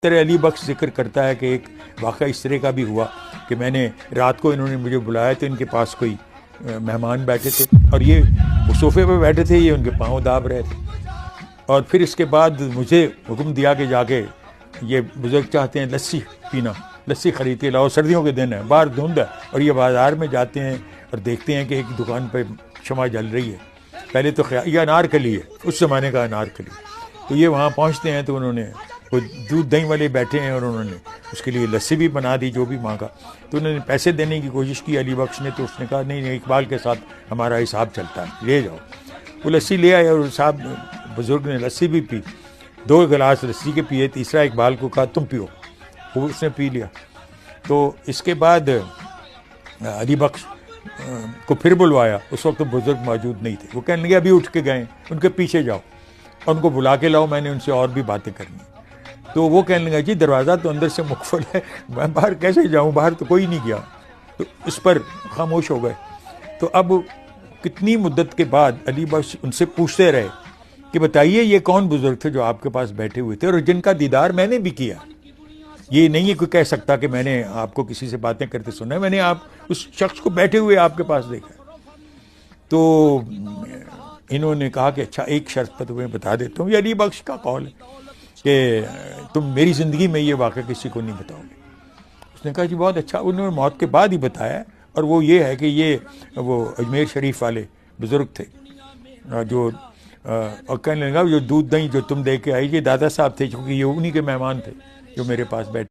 طرح علی بخش ذکر کرتا ہے کہ ایک واقعہ اس طرح کا بھی ہوا کہ میں نے رات کو انہوں نے مجھے بلایا تو ان کے پاس کوئی مہمان بیٹھے تھے اور یہ وہ صوفے پہ بیٹھے تھے، یہ ان کے پاؤں داب رہے تھے، اور پھر اس کے بعد مجھے حکم دیا کہ جا کے یہ بزرگ چاہتے ہیں لسی پینا، لسی خرید کے لاؤ، سردیوں کے دن ہے، باہر دھند ہے، اور یہ بازار میں جاتے ہیں اور دیکھتے ہیں کہ ایک دکان پہ شمع جل رہی ہے، پہلے تو خیال یہ انار کلی ہے، اس زمانے کا انار کلی، تو یہ وہاں پہنچتے ہیں تو انہوں نے وہ دودھ دہی والے بیٹھے ہیں اور انہوں نے اس کے لیے لسی بھی بنا دی جو بھی مانگا، تو انہوں نے پیسے دینے کی کوشش کی علی بخش نے، تو اس نے کہا نہیں نہیں، اقبال کے ساتھ ہمارا حساب چلتا ہے، لے جاؤ۔ وہ لسی لے آئے اور صاحب بزرگ نے لسی بھی پی، 2 گلاس لسی کے پیے، تیسرا اقبال کو کہا تم پیو، وہ اس نے پی لیا۔ تو اس کے بعد علی بخش کو پھر بلوایا، اس وقت بزرگ موجود نہیں تھے، وہ کہنے لگے ابھی اٹھ کے گئے، ان کے پیچھے جاؤ اور ان کو بلا کے لاؤ، میں نے ان سے اور بھی باتیں کرنی۔ تو وہ کہنے لگا جی دروازہ تو اندر سے مقفل ہے، میں باہر کیسے جاؤں، باہر تو کوئی نہیں گیا، تو اس پر خاموش ہو گئے۔ تو اب کتنی مدت کے بعد علی بخش ان سے پوچھتے رہے کہ بتائیے یہ کون بزرگ تھے جو آپ کے پاس بیٹھے ہوئے تھے اور جن کا دیدار میں نے بھی کیا، یہ نہیں ہے کوئی کہہ سکتا کہ میں نے آپ کو کسی سے باتیں کرتے سنا ہے، میں نے آپ اس شخص کو بیٹھے ہوئے آپ کے پاس دیکھا۔ تو انہوں نے کہا کہ اچھا ایک شرط پر تمہیں بتا دیتا ہوں، یہ علی بخش کا قول ہے کہ تم میری زندگی میں یہ واقعہ کسی کو نہیں بتاؤ گے۔ اس نے کہا جی بہت اچھا، انہوں نے موت کے بعد ہی بتایا، اور وہ یہ ہے کہ یہ وہ اجمیر شریف والے بزرگ تھے جو اور کہنے لگا جو دودھ دہی جو تم دے کے آئی یہ دادا صاحب تھے، چونکہ یہ انہی کے مہمان تھے جو میرے پاس بیٹھے۔